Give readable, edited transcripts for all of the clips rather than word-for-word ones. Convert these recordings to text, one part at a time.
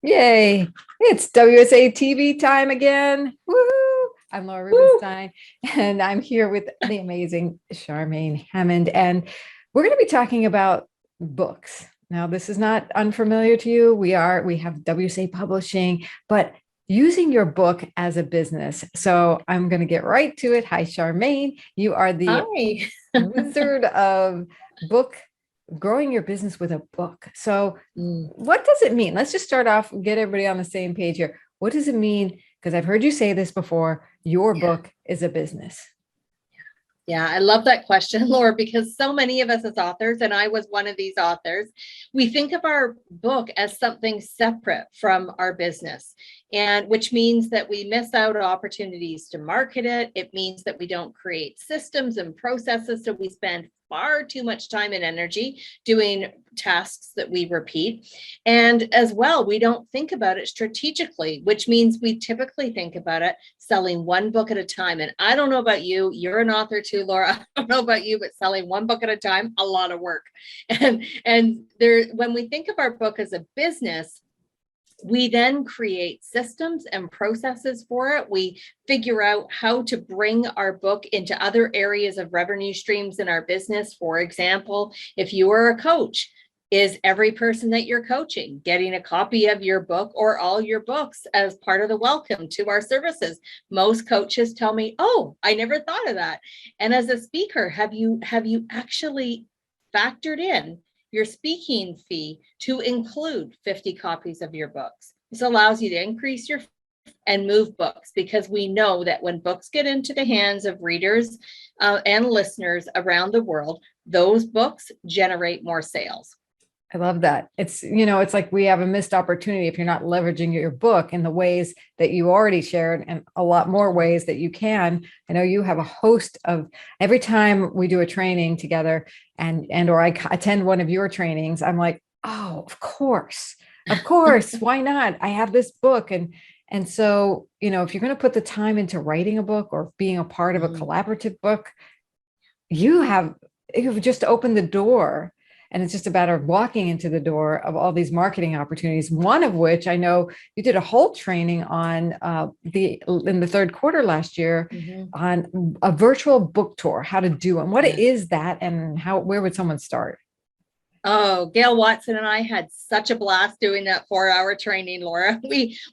Yay. It's WSA TV time again. Woohoo. I'm Laura Woo! Rubenstein, and I'm here with the amazing Charmaine Hammond. And we're going to be talking about books. Now, this is not unfamiliar to you. We have WSA Publishing, but using your book as a business. So I'm going to get right to it. Hi, Charmaine. You are the Hi. wizard of book growing your business with a book. So Mm, what does it mean? Let's just start off, get everybody on the same page here. What does it mean? Because I've heard you say this before, your yeah. book is a business. Yeah, I love that question, Laura, because so many of us as authors, and I was one of these authors, we think of our book as something separate from our business, and which means that we miss out on opportunities to market it. It means that we don't create systems and processes, so we spend far too much time and energy doing tasks that we repeat. And as well, we don't think about it strategically, which means we typically think about it selling one book at a time. And I don't know about you, you're an author too, Laura. I don't know about you, but selling one book at a time, a lot of work. And there, when we think of our book as a business, we then create systems and processes for it. We figure out how to bring our book into other areas of revenue streams in our business. For example, if you are a coach, is every person that you're coaching getting a copy of your book or all your books as part of the welcome to our services? Most coaches tell me, "Oh, I never thought of that." And as a speaker, have you actually factored in your speaking fee to include 50 copies of your books? This allows you to increase your and move books, because we know that when books get into the hands of readers and listeners around the world, those books generate more sales. I love that. It's like we have a missed opportunity if you're not leveraging your book in the ways that you already shared and a lot more ways that you can. I know you have a host of every time we do a training together or I attend one of your trainings, I'm like, oh, of course. Of course. Why not? I have this book. And so, if you're going to put the time into writing a book or being a part of a collaborative book, you've just opened the door, and it's just a matter of walking into the door of all these marketing opportunities. One of which I know you did a whole training on in the third quarter last year on a virtual book tour, how to do and what is that, and where would someone start? Oh, Gail Watson and I had such a blast doing that 4-hour training, Laura.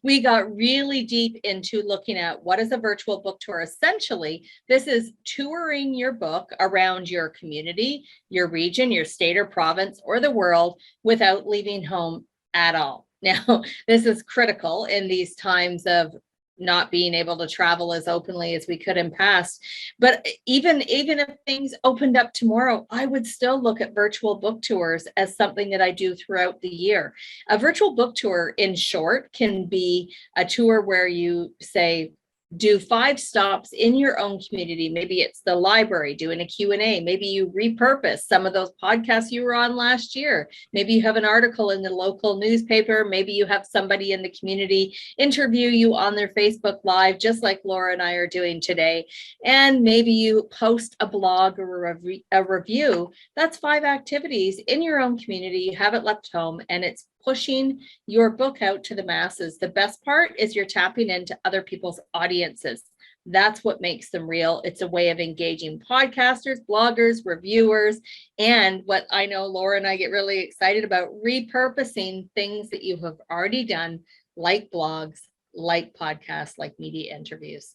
We got really deep into looking at what is a virtual book tour. Essentially, this is touring your book around your community, your region, your state or province, or the world without leaving home at all. Now, this is critical in these times of not being able to travel as openly as we could in past. But even if things opened up tomorrow, I would still look at virtual book tours as something that I do throughout the year. A virtual book tour, in short, can be a tour where you say, do 5 stops in your own community. Maybe it's the library doing a Q&A. Maybe you repurpose some of those podcasts you were on last year. Maybe you have an article in the local newspaper. Maybe you have somebody in the community interview you on their Facebook Live, just like Laura and I are doing today. And maybe you post a blog or a review. That's 5 activities in your own community. You have it left home, and it's pushing your book out to the masses. The best part is you're tapping into other people's audiences. That's what makes them real. It's a way of engaging podcasters, bloggers, reviewers, and what I know Laura and I get really excited about, repurposing things that you have already done, like blogs, like podcasts, like media interviews.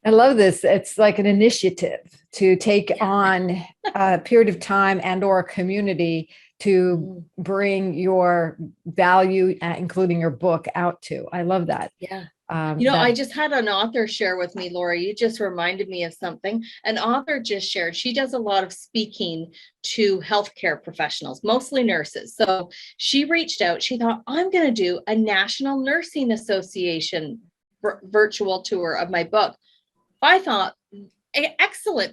I love this. It's like an initiative to take on a period of time and or a community to bring your value, including your book, out to. I love that. Yeah. I just had an author share with me, Laura. You just reminded me of something. An author just shared, she does a lot of speaking to healthcare professionals, mostly nurses. So she reached out. She thought, I'm going to do a National Nursing Association virtual tour of my book. I thought, excellent.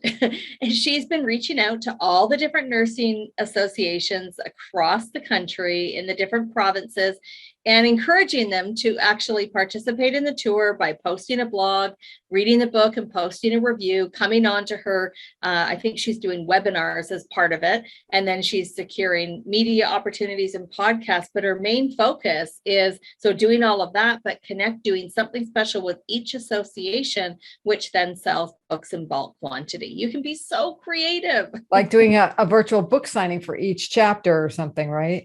And she's been reaching out to all the different nursing associations across the country in the different provinces. and encouraging them to actually participate in the tour by posting a blog, reading the book and posting a review, coming on to her. I think she's doing webinars as part of it. And then she's securing media opportunities and podcasts. But her main focus is so doing all of that, but doing something special with each association, which then sells books in bulk quantity. You can be so creative. Like doing a virtual book signing for each chapter or something, right?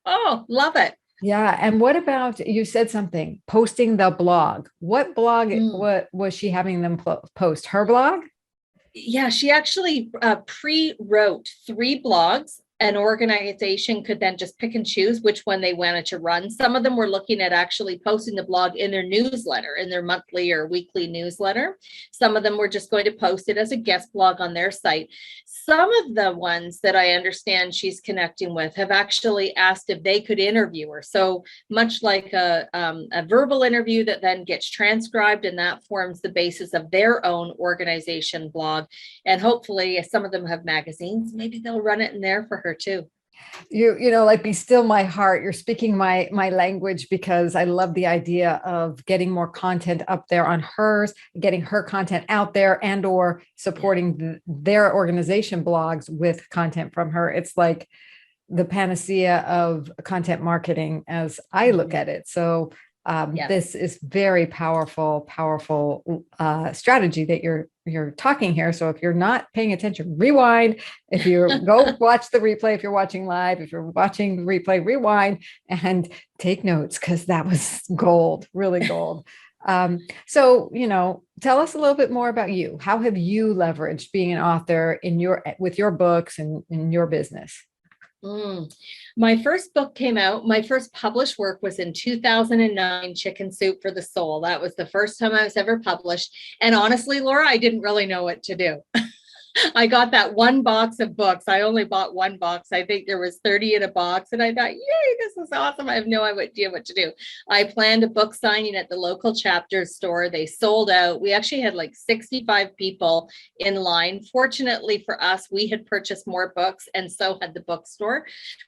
Oh, love it. Yeah. And what about, you said something, posting the blog. What blog, what was she having them post? Her blog? Yeah, she actually pre-wrote 3 blogs. An organization could then just pick and choose which one they wanted to run. Some of them were looking at actually posting the blog in their newsletter, in their monthly or weekly newsletter. Some of them were just going to post it as a guest blog on their site. Some of the ones that I understand she's connecting with have actually asked if they could interview her. So much like a verbal interview that then gets transcribed, and that forms the basis of their own organization blog. And hopefully, if some of them have magazines, maybe they'll run it in there for her too. You know, like, be still my heart. You're speaking my language, because I love the idea of getting more content up there on hers, getting her content out there, and or supporting their organization blogs with content from her. It's like the panacea of content marketing as I look at it. So this is very powerful strategy that you're talking here. So if you're not paying attention, rewind. If you go watch the replay, if you're watching live, if you're watching the replay, rewind and take notes, because that was gold, really gold. So, you know, tell us a little bit more about you. How have you leveraged being an author with your books and in your business? My first book came out, my first published work was in 2009, Chicken Soup for the Soul. That was the first time I was ever published. And honestly, Laura, I didn't really know what to do. I got that one box of books. I only bought one box. I think there was 30 in a box. And I thought, yay, this is awesome. I have no idea what to do. I planned a book signing at the local chapter store. They sold out. We actually had like 65 people in line. Fortunately for us, we had purchased more books, and so had the bookstore.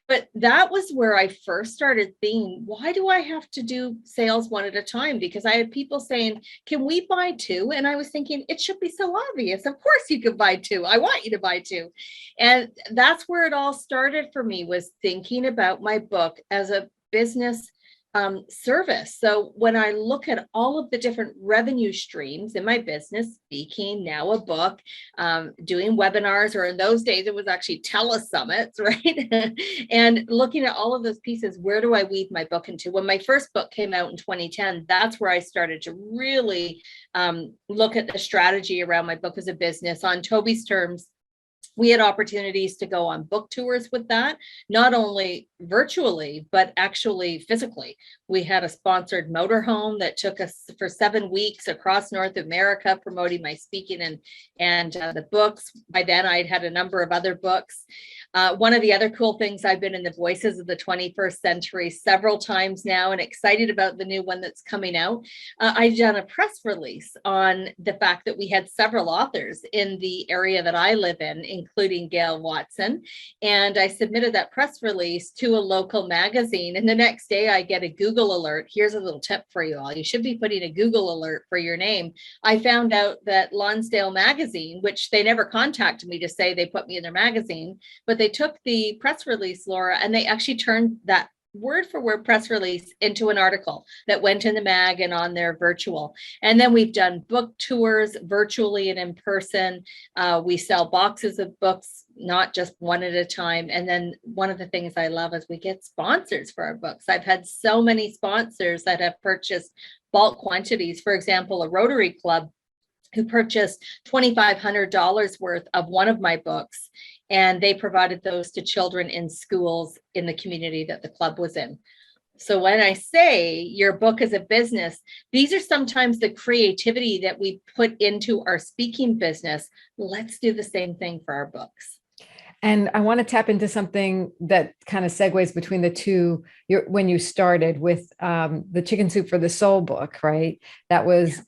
But that was where I first started thinking, why do I have to do sales one at a time? Because I had people saying, can we buy 2? And I was thinking, it should be so obvious. Of course you could buy 2. I want you to buy 2. And that's where it all started for me, was thinking about my book as a business service. So when I look at all of the different revenue streams in my business, speaking, now a book, doing webinars, or in those days, it was actually telesummits, right? And looking at all of those pieces, where do I weave my book into? When my first book came out in 2010, that's where I started to really look at the strategy around my book as a business on Toby's terms. We had opportunities to go on book tours with that, not only virtually, but actually physically. We had a sponsored motorhome that took us for 7 weeks across North America, promoting my speaking and the books. By then, I'd had a number of other books. One of the other cool things, I've been in the Voices of the 21st Century several times now, and excited about the new one that's coming out. I've done a press release on the fact that we had several authors in the area that I live in, including Gail Watson. And I submitted that press release to a local magazine. And the next day I get a Google alert. Here's a little tip for you all. You should be putting a Google alert for your name. I found out that Lonsdale Magazine, which they never contacted me to say they put me in their magazine, but they took the press release, Laura, and they actually turned that word for word press release into an article that went in the mag and on their virtual. And then we've done book tours virtually and in person. We sell boxes of books, not just one at a time. And then one of the things I love is we get sponsors for our books. I've had so many sponsors that have purchased bulk quantities. For example, a Rotary Club who purchased $2,500 worth of one of my books, and they provided those to children in schools in the community that the club was in. So when I say your book is a business, these are sometimes the creativity that we put into our speaking business. Let's do the same thing for our books. And I want to tap into something that kind of segues between the two. When you started with the Chicken Soup for the Soul book, right? That was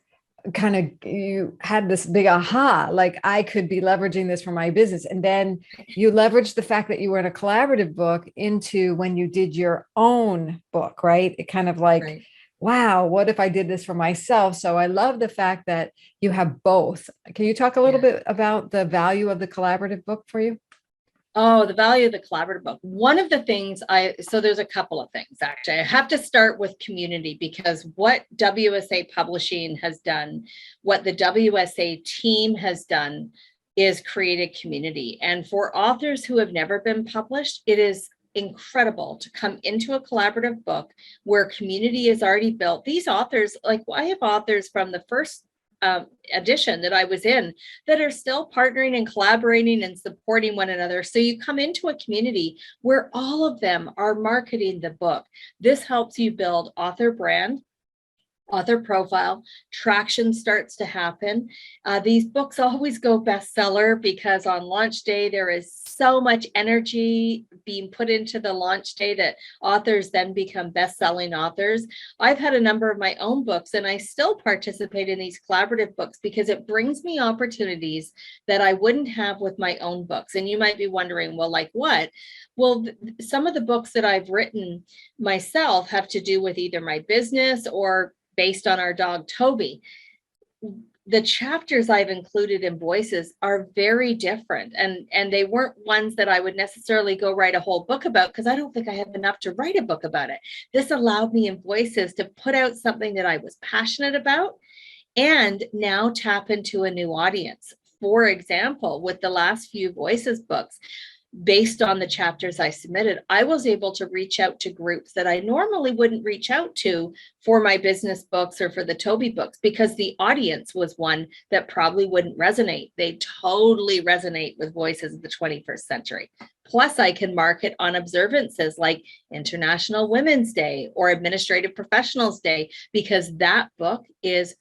kind of, you had this big aha, like I could be leveraging this for my business. And then you leveraged the fact that you were in a collaborative book into when you did your own book, right? It kind of like, Right. wow, what if I did this for myself? So I love the fact that you have both. Can you talk a little Yeah. bit about the value of the collaborative book for you? Oh, the value of the collaborative book. One of the things so there's a couple of things actually. I have to start with community, because what WSA Publishing has done, what the WSA team has done, is create a community. And for authors who have never been published, it is incredible to come into a collaborative book where community is already built. These authors, like I have authors from the first edition that I was in that are still partnering and collaborating and supporting one another. So you come into a community where all of them are marketing the book. This helps you build author brand, author profile, traction starts to happen. These books always go bestseller because on launch day, there is so much energy being put into the launch day that authors then become best-selling authors. I've had a number of my own books, and I still participate in these collaborative books because it brings me opportunities that I wouldn't have with my own books. And you might be wondering, well, like what? Well, some of the books that I've written myself have to do with either my business or based on our dog, Toby. The chapters I've included in Voices are very different. And they weren't ones that I would necessarily go write a whole book about, because I don't think I have enough to write a book about it. This allowed me in Voices to put out something that I was passionate about and now tap into a new audience. For example, with the last few Voices books, based on the chapters I submitted, I was able to reach out to groups that I normally wouldn't reach out to for my business books or for the Toby books, because the audience was one that probably wouldn't resonate. They totally resonate with Voices of the 21st Century. Plus, I can market on observances like International Women's Day or Administrative Professionals Day, because that book is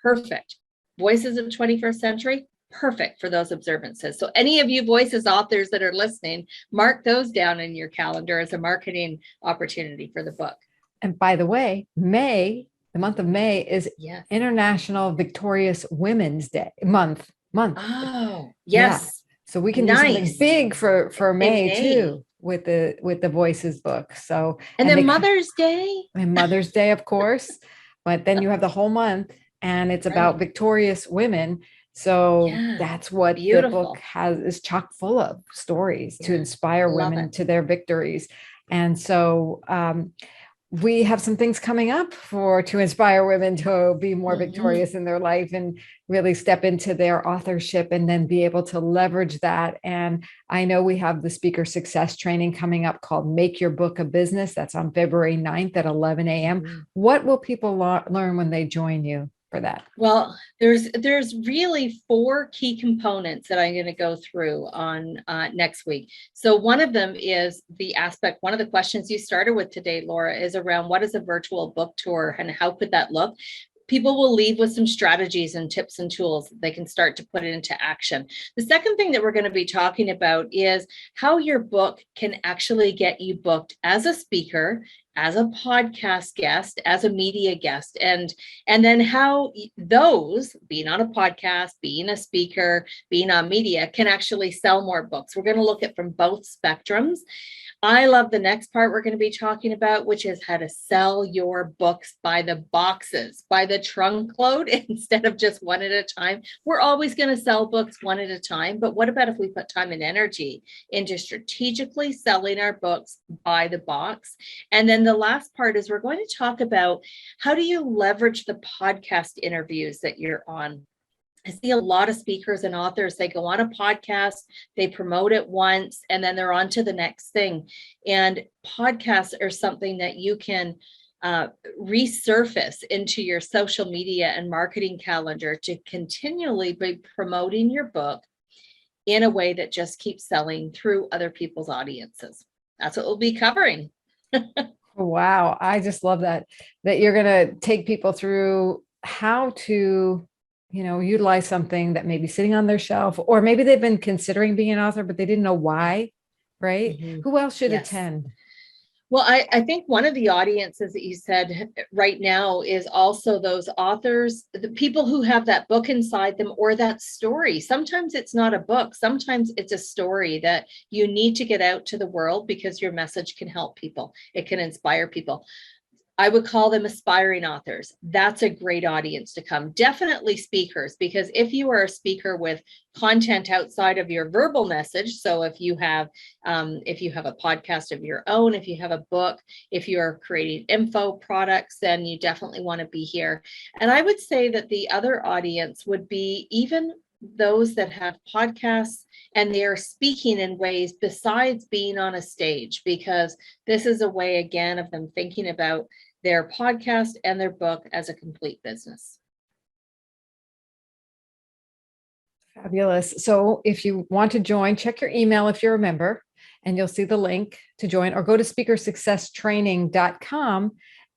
perfect. Voices of the 21st Century, perfect for those observances. So any of you Voices authors that are listening, mark those down in your calendar as a marketing opportunity for the book. And by the way, the month of May is Yes. International Victorious Women's Day month. Oh, yes. Yeah. So we can do something big for May too with the Voices book. So and then Mother's Day. And Mother's Day, of course. But then you have the whole month, and it's about victorious women. So that's what the book is chock full of stories to inspire women to their victories. And so we have some things coming up to inspire women to be more victorious in their life and really step into their authorship and then be able to leverage that. And I know we have the speaker success training coming up called Make Your Book a Business. That's on February 9th at 11 a.m. What will people learn when they join you for that? Well, there's really 4 key components that I'm going to go through on next week. So one of them is one of the questions you started with today, Laura, is around what is a virtual book tour and how could that look? People will leave with some strategies and tips and tools that they can start to put into action. The second thing that we're going to be talking about is how your book can actually get you booked as a speaker, as a podcast guest, as a media guest, and then how those, being on a podcast, being a speaker, being on media, can actually sell more books. We're going to look at from both spectrums. I love the next part we're going to be talking about, which is how to sell your books by the boxes, by the trunk load, instead of just one at a time. We're always going to sell books one at a time, but what about if we put time and energy into strategically selling our books by the box? And then the last part is we're going to talk about how do you leverage the podcast interviews that you're on. I see a lot of speakers and authors, they go on a podcast, they promote it once, and then they're on to the next thing. And podcasts are something that you can resurface into your social media and marketing calendar to continually be promoting your book in a way that just keeps selling through other people's audiences. That's what we'll be covering. Wow. I just love that you're going to take people through how to utilize something that may be sitting on their shelf, or maybe they've been considering being an author, but they didn't know why, right? Who else should attend? Well, I think one of the audiences that you said right now is also those authors, the people who have that book inside them or that story. Sometimes it's not a book. Sometimes it's a story that you need to get out to the world because your message can help people. It can inspire people. I would call them aspiring authors. That's a great audience to come. Definitely speakers, because if you are a speaker with content outside of your verbal message, so if you have a podcast of your own, if you have a book, if you're creating info products, then you definitely want to be here. And I would say that the other audience would be even those that have podcasts and they are speaking in ways besides being on a stage, because this is a way, again, of them thinking about their podcast and their book as a complete business. Fabulous. So if you want to join, check your email if you're a member, and you'll see the link to join, or go to speakersuccesstraining.com.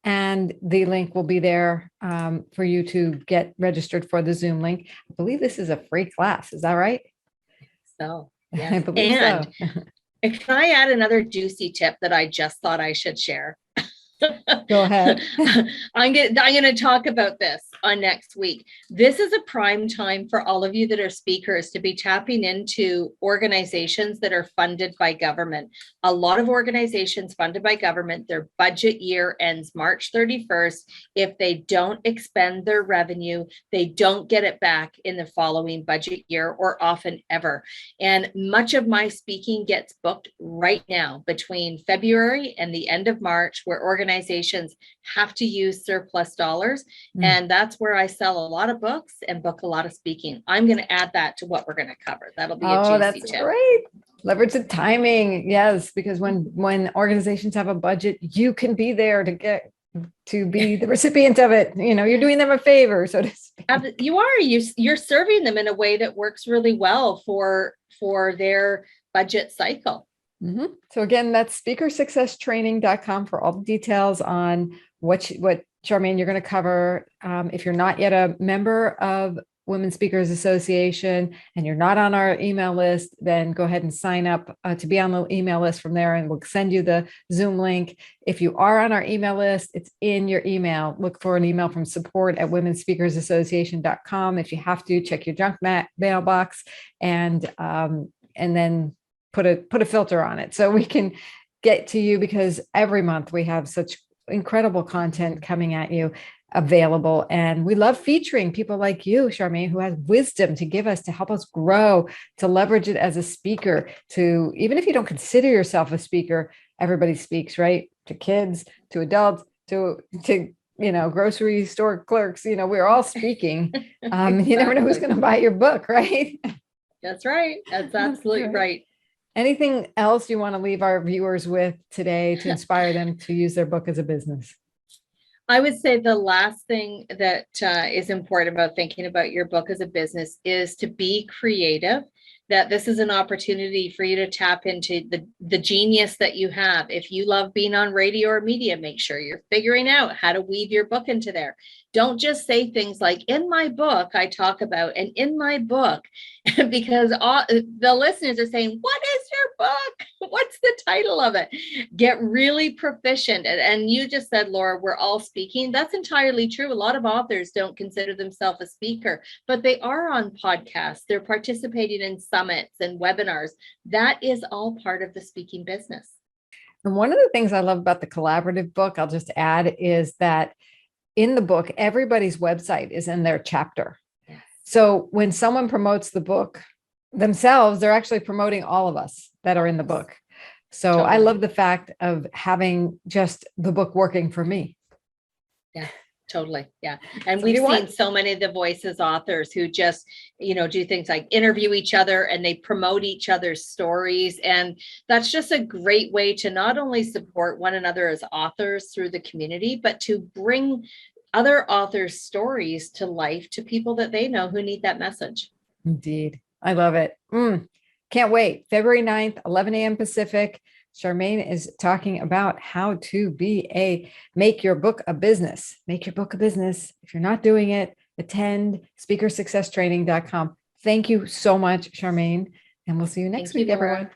And the link will be there for you to get registered for the Zoom link. I believe this is a free class. Is that right? So, yes. I believe and so. Can I add another juicy tip that I just thought I should share? Go ahead. I'm going to talk about this on next week. This is a prime time for all of you that are speakers to be tapping into organizations that are funded by government. A lot of organizations funded by government, their budget year ends March 31st. If they don't expend their revenue, they don't get it back in the following budget year, or often ever. And much of my speaking gets booked right now between February and the end of March, where organizations have to use surplus dollars. And that's where I sell a lot of books and book a lot of speaking. I'm going to add that to what we're going to cover. That'll be a juicy tip. Great. Leverage the timing. Yes, because when organizations have a budget, you can be there to be the recipient of it. You know, you're doing them a favor, so to speak. You're serving them in a way that works really well for their budget cycle. Mm-hmm. So again, that's speakersuccesstraining.com for all the details on what Charmaine, you're going to cover. If you're not yet a member of Women Speakers Association and you're not on our email list, then go ahead and sign up to be on the email list from there, and we'll send you the Zoom link. If you are on our email list, it's in your email. Look for an email from support@womenspeakersassociation.com. If you have to, check your junk mailbox and then put a filter on it so we can get to you, because every month we have such incredible content coming at you available. And we love featuring people like you, Charmaine, who has wisdom to give us, to help us grow, to leverage it as a speaker, to, even if you don't consider yourself a speaker, everybody speaks, right? To kids, to adults, to grocery store clerks, we're all speaking. Exactly. You never know who's going to buy your book, right? That's right. That's absolutely right. Anything else you want to leave our viewers with today to inspire them to use their book as a business? I would say the last thing that is important about thinking about your book as a business is to be creative. That this is an opportunity for you to tap into the genius that you have. If you love being on radio or media, make sure you're figuring out how to weave your book into there. Don't just say things like, in my book, I talk about, and in my book, because the listeners are saying, what is your book? What's the title of it? Get really proficient. And you just said, Laura, we're all speaking. That's entirely true. A lot of authors don't consider themselves a speaker, but they are on podcasts. They're participating in summits and webinars. That is all part of the speaking business. And one of the things I love about the collaborative book, I'll just add, is that in the book, everybody's website is in their chapter. Yes. So when someone promotes the book themselves, they're actually promoting all of us that are in the book. So totally. I love the fact of having just the book working for me. Yeah, totally. Yeah. And we've seen so many of the Voices authors who just, do things like interview each other and they promote each other's stories. And that's just a great way to not only support one another as authors through the community, but to bring other authors' stories to life to people that they know who need that message. Indeed. I love it. Can't wait. February 9th, 11 a.m. Pacific. Charmaine is talking about how to make your book a business. Make your book a business. If you're not doing it, attend speakersuccesstraining.com. Thank you so much, Charmaine. And we'll see you next week, everyone.